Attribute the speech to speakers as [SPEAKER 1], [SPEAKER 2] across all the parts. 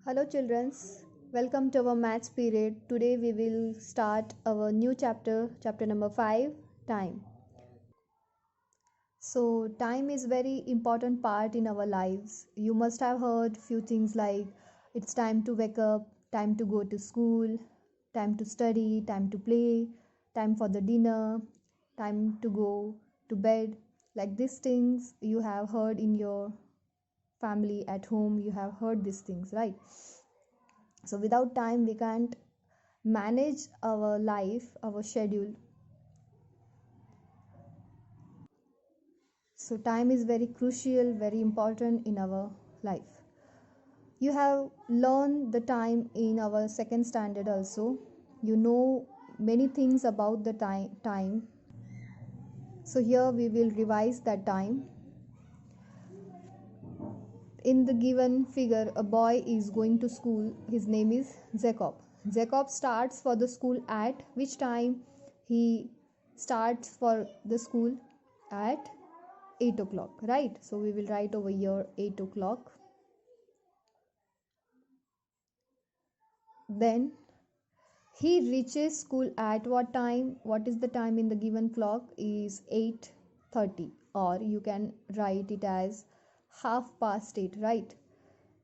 [SPEAKER 1] Hello, childrens. Welcome to our maths period. Today we will start our new chapter number 5, time. So, time is very important part in our lives. You must have heard few things like it's time to wake up, time to go to school, time to study, time to play, time for the dinner, time to go to bed. Like these things you have heard in your family at home, you have heard these things, right? So without time we can't manage our life, our schedule. So time is very crucial, very important in our life. You have learned the time in our second standard also. You know many things about the time. So here we will revise that time. In the given figure, a boy is going to school. His name is Jacob. Jacob starts for the school at which time? He starts for the school at 8 o'clock, right? So we will write over here 8 o'clock. Then he reaches school at what time? What is the time in the given clock? Is 8:30, or you can write it as half past 8, right?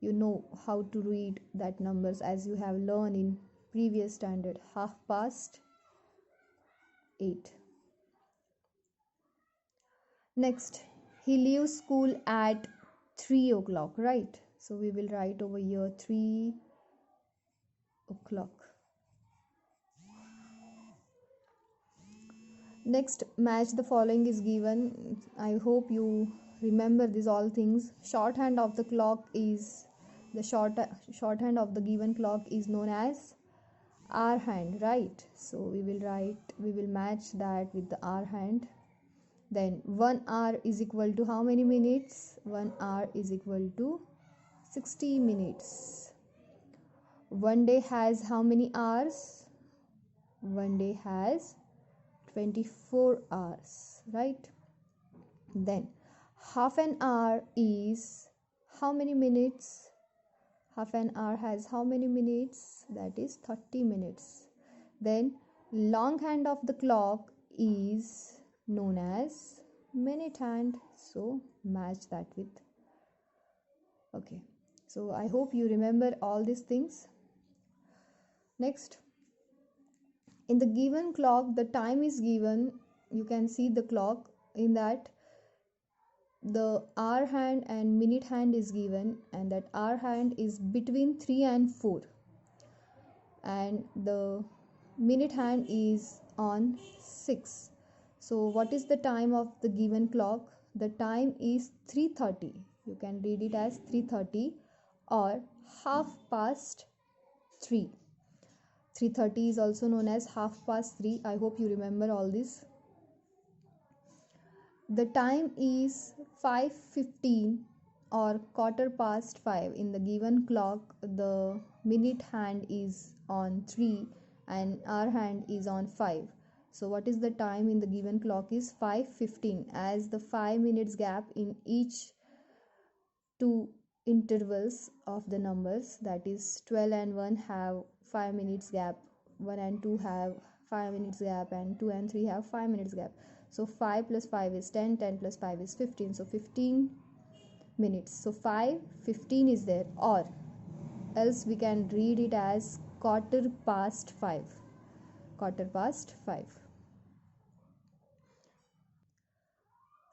[SPEAKER 1] You know how to read that numbers as you have learned in previous standard. Half past 8. Next, he leaves school at 3 o'clock, right? So we will write over here 3 o'clock. Next, match the following is given. I hope you remember these all things. Shorthand of the clock is the shorthand of the given clock is known as hour hand, right? So we will match that with the hour hand. Then 1 hour is equal to how many minutes? 1 hour is equal to 60 minutes. One day has how many hours? One day has 24 hours, right? Then half an hour is how many minutes? Half an hour has how many minutes? That is 30 minutes. Then long hand of the clock is known as minute hand. So match that with. Okay. So I hope you remember all these things. Next, in the given clock, the time is given. You can see the clock in that the hour hand and minute hand is given, and that hour hand is between 3 and 4, and the minute hand is on 6. So what is the time of the given clock? The time is 3:30. You can read it as 3:30 or half past 3. 3:30 is also known as half past 3. I hope you remember all this. The time is 5:15 or quarter past 5. In the given clock, the minute hand is on 3 and hour hand is on 5. So what is the time in the given clock is 5:15, as the 5 minutes gap in each two intervals of the numbers, that is 12 and 1 have 5 minutes gap, 1 and 2 have 5 minutes gap, and 2 and 3 have 5 minutes gap. So 5 plus 5 is 10, 10 plus 5 is 15, so 15 minutes. So 5:15 is there, or else we can read it as quarter past 5. Quarter past 5.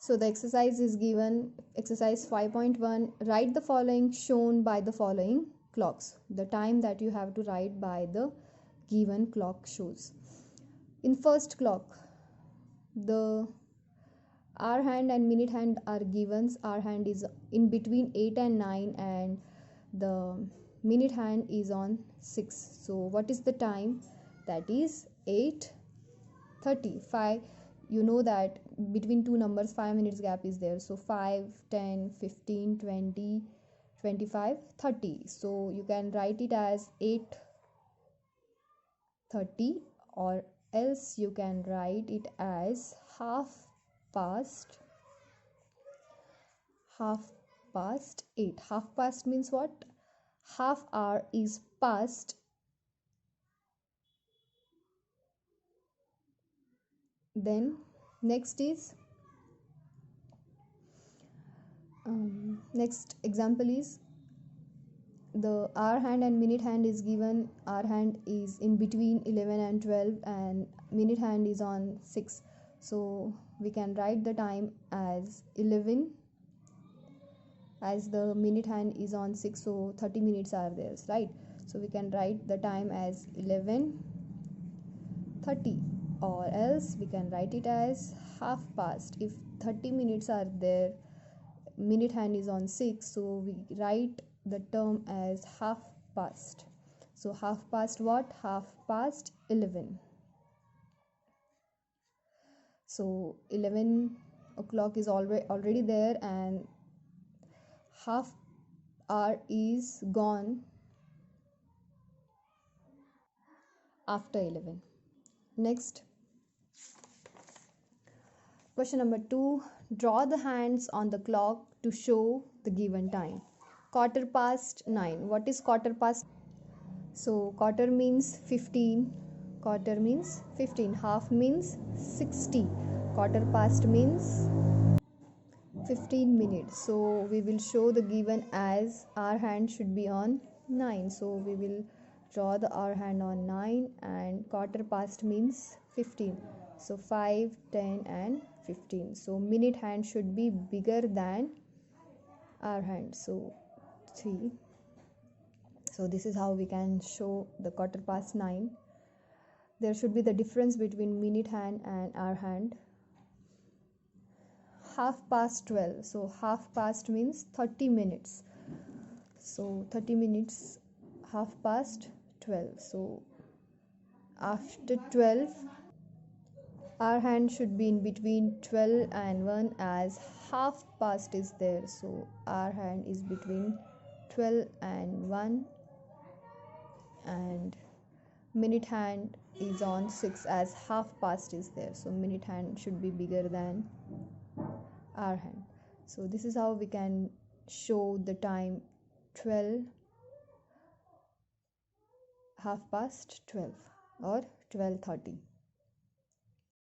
[SPEAKER 1] So the exercise is given, exercise 5.1. Write the following shown by the following clocks. The time that you have to write by the given clock shows. In first clock, the hour hand and minute hand are given. Hour hand is in between 8 and 9, and the minute hand is on 6. So what is the time? That is 8:30. 5, you know that between two numbers 5 minutes gap is there, so 5, 10, 15, 20, 25, 30. So you can write it as 8:30, or else you can write it as past half past 8. Half past means what? half hour is past. Then next is next example is the hour hand and minute hand is given. Hour hand is in between 11 and 12 and minute hand is on 6, so we can write the time as 11 as the minute hand is on 6, so 30 minutes are there, right? So we can write the time as 11:30, or else we can write it as half past. If 30 minutes are there, minute hand is on 6, so we write the term as half past. So half past what? Half past 11. So 11 o'clock is already there and half hour is gone after 11. Next, question number 2. Draw the hands on the clock to show the given time. Quarter past 9. What is quarter past? So quarter means 15. Quarter means 15. Half means 60. Quarter past means 15 minutes. So we will show the given as our hand should be on 9. So we will draw the hour hand on 9 and quarter past means 15. So 5, 10 and 15. So minute hand should be bigger than our hand. So 3. So this is how we can show the quarter past 9. There should be the difference between minute hand and hour hand. Half past 12. So half past means 30 minutes. So 30 minutes, half past 12. So after 12, our hand should be in between 12 and 1 as half past is there. So our hand is between 12 and 1 and minute hand is on 6 as half past is there. So minute hand should be bigger than our hand. So this is how we can show the time 12, half past 12 or 12:30.